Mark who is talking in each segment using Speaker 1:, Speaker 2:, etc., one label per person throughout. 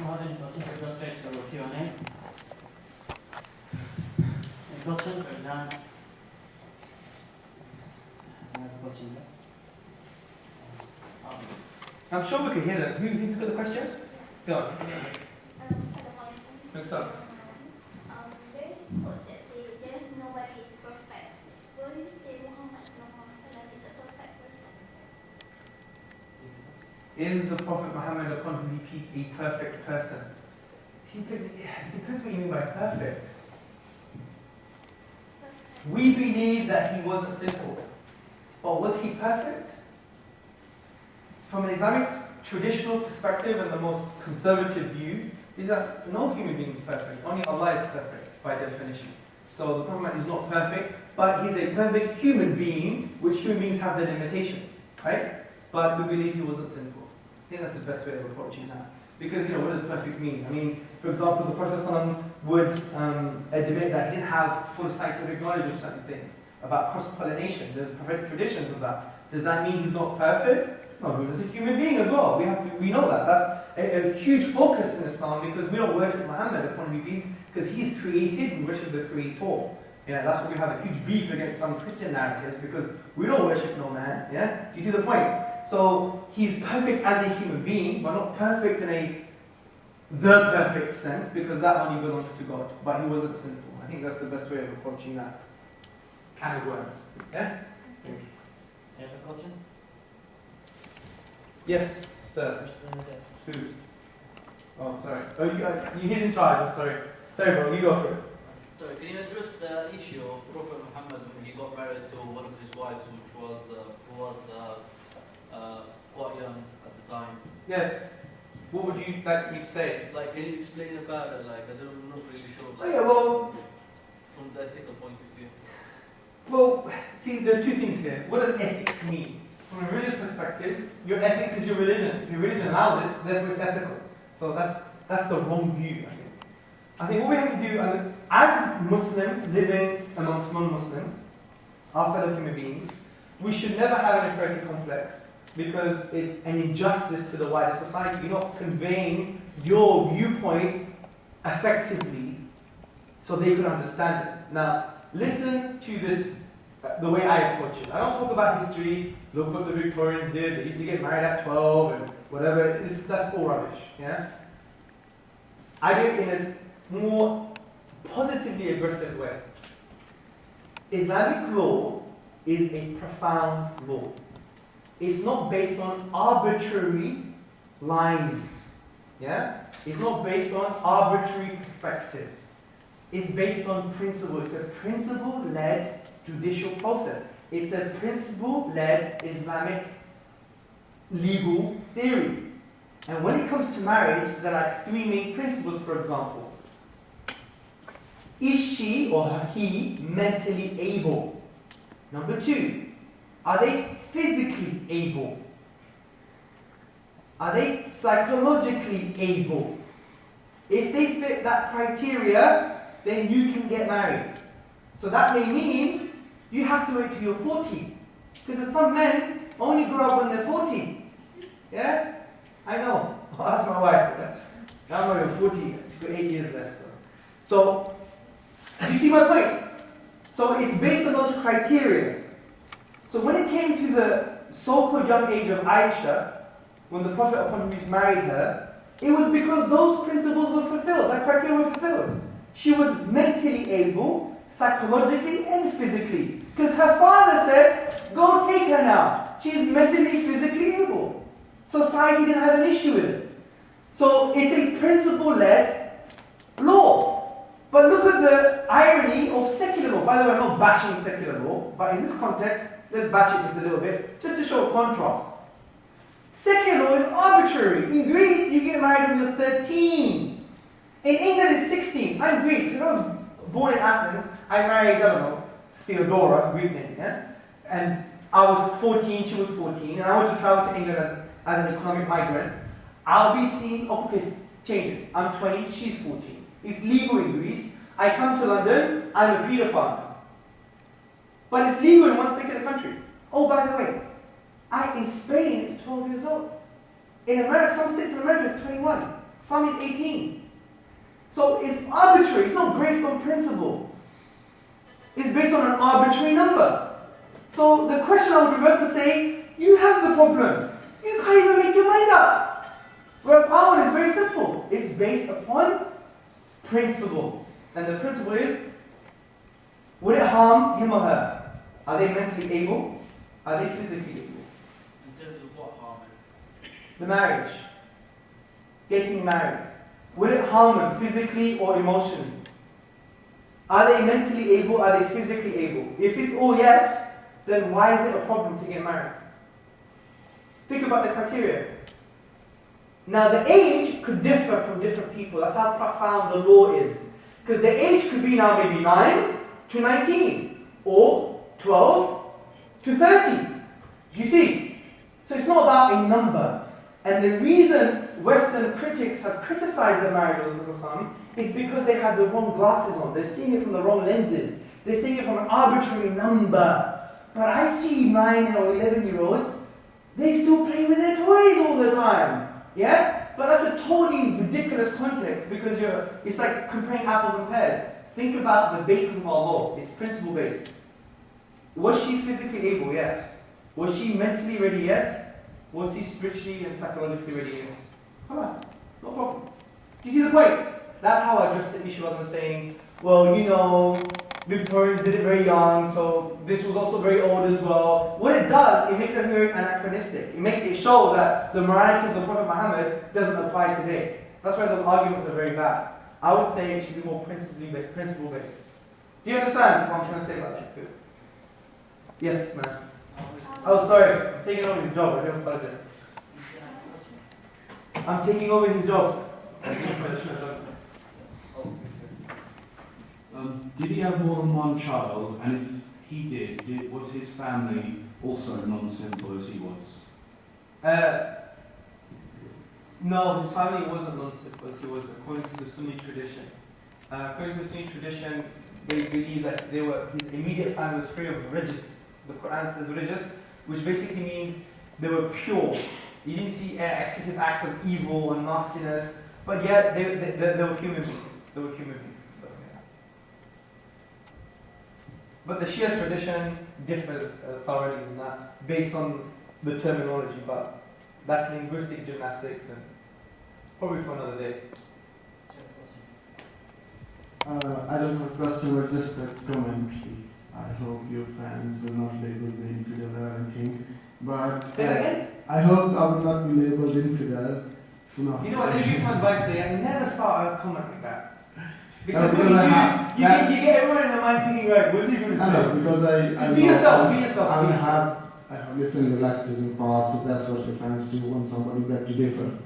Speaker 1: more than question, so go straight to Q&A. Any questions or exam? Another question there?
Speaker 2: I'm sure we can hear them. Who's got the question? Go on. What's up?
Speaker 3: There is a quote that says there is nobody is perfect. Will you say Muhammad is a perfect person?
Speaker 2: Is the Prophet Muhammad, upon whom he peace, a perfect person? See, it depends what you mean by perfect. We believe that he wasn't sinful. But was he perfect? From an Islamic traditional perspective and the most conservative view, is that no human being is perfect. Only Allah is perfect by definition. So the Prophet is not perfect, but he's a perfect human being, which human beings have their limitations, right? But we believe he wasn't sinful. I think that's the best way of approaching that. Because, what does perfect mean? I mean, for example, the Prophet ﷺ would admit that he didn't have full scientific knowledge of certain things, about cross-pollination. There's prophetic traditions of that. Does that mean he's not perfect? No, he was a human being as well. We know that. That's a huge focus in Islam, because we don't worship Muhammad, upon his peace, because he's created, we worship the Creator. Yeah, that's why we have a huge beef against some Christian narratives, because we don't worship no man. Yeah, do you see the point? So he's perfect as a human being, but not perfect in the perfect sense, because that only belongs to God. But he wasn't sinful. I think that's the best way of approaching that can of worms. Yeah. Thank you.
Speaker 1: You have a question?
Speaker 2: Yes, sir. Who? Oh, sorry. Oh, he's in charge. I'm sorry. Sorry, bro. You go for it.
Speaker 4: Sorry, can you address the issue of Prophet Muhammad when he got married to one of his wives, who was quite young at the time?
Speaker 2: Yes. What would you like me to say?
Speaker 4: Like, can you explain about it? Like, I'm not really sure.
Speaker 2: Oh yeah, well,
Speaker 4: from the ethical point of view.
Speaker 2: Well, see, there's two things here. What does ethics mean? From a religious perspective, your ethics is your religion. If your religion allows it, therefore it's ethical. So that's the wrong view, I think. I think what we have to do, as Muslims living amongst non-Muslims, our fellow human beings, we should never have an inferiority complex, because it's an injustice to the wider society. You're not conveying your viewpoint effectively so they can understand it. Now, listen to this, the way I approach it. I don't talk about history, look what the Victorians did, they used to get married at 12 and whatever. That's all rubbish. Yeah? I do it in a more positively aggressive way. Islamic law is a profound law. It's not based on arbitrary lines. Yeah? It's not based on arbitrary perspectives. It's based on principle. It's a principle-led judicial process. It's a principle-led Islamic legal theory. And when it comes to marriage, there are three main principles, for example. Is she or he mentally able? Number two, are they physically able? Are they psychologically able? If they fit that criteria, then you can get married. So that may mean you have to wait till you're 40. Because some men only grow up when they're 40. Yeah? I know. I'll ask my wife. I'm not even 40. She's got 8 years left. So, do you see my point? So it's based on those criteria. So when it came to the so-called young age of Aisha, when the Prophet upon whom he married her, it was because those principles were fulfilled, that criteria were fulfilled. She was mentally able, psychologically and physically. Because her father said, go take her now. She's mentally, physically able. Society didn't have an issue with it. So it's a principle-led law. But look at the irony of secular law. By the way, I'm not bashing secular law, but in this context, let's bash it just a little bit, just to show a contrast. Secular law is arbitrary. In Greece, you get married when you're 13. In England, it's 16. I'm Greek. So I was born in Athens. I married, I don't know, Theodora, Greek name, yeah? And I was 14, she was 14, and I was to travel to England as an economic migrant. I'll be seen, okay, change it. I'm 20, she's 14. It's legal in Greece. I come to London, I'm a paedophile. But it's legal in one secular country. Oh, by the way, in Spain, it's 12 years old. In America, some states in America, it's 21. some is 18. So it's arbitrary, it's not based on principle. It's based on an arbitrary number. So the question I would reverse to say, you have the problem. You can't even make your mind up. Whereas our one is very simple. It's based upon principles. And the principle is, would it harm him or her? Are they mentally able? Are they physically able?
Speaker 4: In terms of what harm?
Speaker 2: The marriage. Getting married. Would it harm them physically or emotionally? Are they mentally able? Are they physically able? If it's all yes, then why is it a problem to get married? Think about the criteria. Now the age could differ from different people. That's how profound the law is. Because the age could be now maybe 9 to 19 or 12 to 30. You see? So it's not about a number. And the reason Western critics have criticized the marriage of the Prophet is because they have the wrong glasses on. They're seeing it from the wrong lenses. They're seeing it from an arbitrary number. But I see 9 or 11-year-olds, they still play with their toys all the time. Yeah? But that's a totally ridiculous context because it's like comparing apples and pears. Think about the basis of our law. It's principle based. Was she physically able? Yes. Was she mentally ready? Yes. Was he spiritually and psychologically ready? Yes. Khalas. No problem. Do you see the point? That's how I address the issue rather than saying, well, you know, Victorians did it very young, so this was also very old as well. What it does, it makes it very anachronistic. It shows that the morality of the Prophet Muhammad doesn't apply today. That's why those arguments are very bad. I would say it should be more principle based. Do you understand what I'm trying to say about that? Good. Yes, man. Oh, sorry. I'm taking over his job. I don't apologize. I'm taking over his job.
Speaker 5: Did he have more than one child? And if he did, was his family also non-sinful as he was?
Speaker 2: No, his family wasn't non-sinful. He was according to the Sunni tradition. According to the Sunni tradition, they believe that his immediate family was free of rijs. The Quran says rijs, which basically means they were pure. You didn't see excessive acts of evil and nastiness, but yet they were human beings. They were human beings. So, yeah. But the Shia tradition differs thoroughly in that, based on the terminology, but that's linguistic gymnastics and probably for another day.
Speaker 6: I don't have a question, but just a commentary. I hope your fans will not label me infidel or anything. But
Speaker 2: Say that again?
Speaker 6: I hope I will not be labeled infidel. So no.
Speaker 2: You know what, let me give some advice there. Never start a comment like that. Because
Speaker 6: because
Speaker 2: you get everyone in the mind thinking, right, what's he going to say?
Speaker 6: I know, because I
Speaker 2: be yourself.
Speaker 6: I have listened to lectures in the past, if that's what your fans do when somebody beg to differ.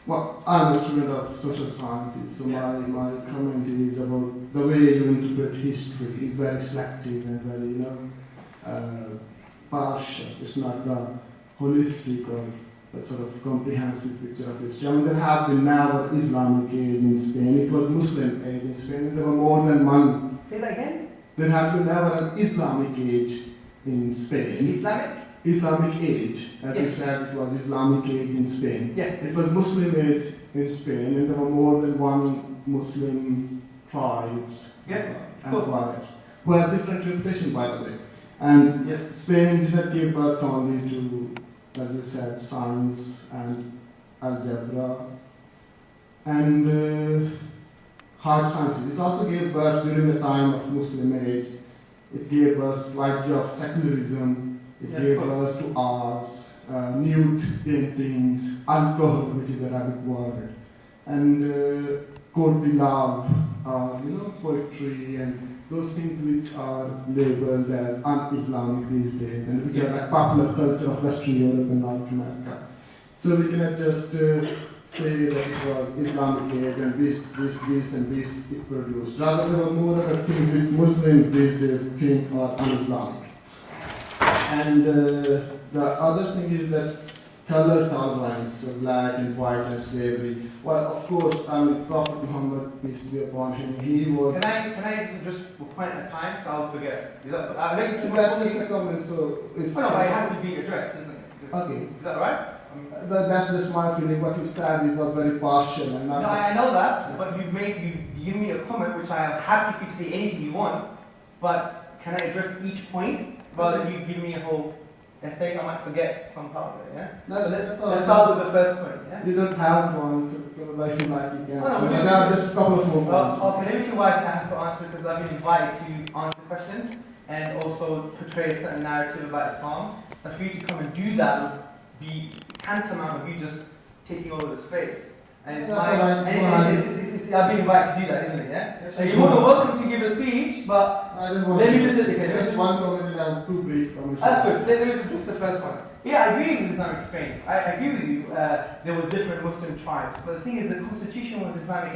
Speaker 6: Well, I'm a student of social sciences, so
Speaker 2: yes.
Speaker 6: my comment is about the way you interpret history is very selective and very, partial. It's not the holistic or the sort of comprehensive picture of history. I mean, there have been never Islamic age in Spain. It was Muslim age in Spain, and there were more than one.
Speaker 2: Say that again?
Speaker 6: There has been never an Islamic age in Spain. Islamic age, as you said, it was Islamic age in Spain.
Speaker 2: Yeah.
Speaker 6: It was Muslim age in Spain, and there were more than one Muslim tribes and empires who had different interpretation, by the way. And Spain did not give birth only to, as you said, science and algebra and hard sciences. It also gave birth during the time of Muslim age. It gave birth to idea of secularism. It gave birth to arts, nude paintings, alcohol, which is an Arabic word, and courtly love, poetry, and those things which are labeled as un-Islamic these days, and which are like popular culture of Western Europe and North America. So we cannot just say that it was Islamic age and this and this it produced. Rather, there were more other things which Muslims these days think are un-Islamic. And the other thing is that color tolerance, so black and white and slavery. Well, of course, Prophet Muhammad, peace be upon him, he was...
Speaker 2: Can I just point at a time so I'll forget?
Speaker 6: That's just a comment, so...
Speaker 2: but it has to be addressed, isn't it?
Speaker 6: Okay.
Speaker 2: Is that right?
Speaker 6: That's just my feeling. What you said it was very partial and
Speaker 2: No,
Speaker 6: not.
Speaker 2: I know that, but you've given me a comment which I am happy for you to say anything you want, but can I address each point rather than you give me a whole essay? I might forget some part of it, yeah? So let's start with the first point, yeah?
Speaker 6: You don't have one, so it's going to make you like you can.
Speaker 2: No, we
Speaker 6: But
Speaker 2: do.
Speaker 6: I have just a couple of more points.
Speaker 2: Okay, let me tell you why I have to answer, because I've been invited to answer questions and also portray a certain narrative about Islam. And for you to come and do that would be tantamount of you just taking over the space. And it's
Speaker 6: That's
Speaker 2: my,
Speaker 6: all right.
Speaker 2: and I've been invited to do that, isn't it? Yeah.
Speaker 6: Yes,
Speaker 2: So
Speaker 6: you
Speaker 2: you're more than
Speaker 6: do.
Speaker 2: welcome to give a speech, but
Speaker 6: I don't want
Speaker 2: let
Speaker 6: to-
Speaker 2: me just okay.
Speaker 6: Just one comment and I have two brief comments.
Speaker 2: That's good. Let me just address the first one. Yeah, I agree with Islamic Spain. I agree with you. There was different Muslim tribes, but the thing is, the constitution was Islamic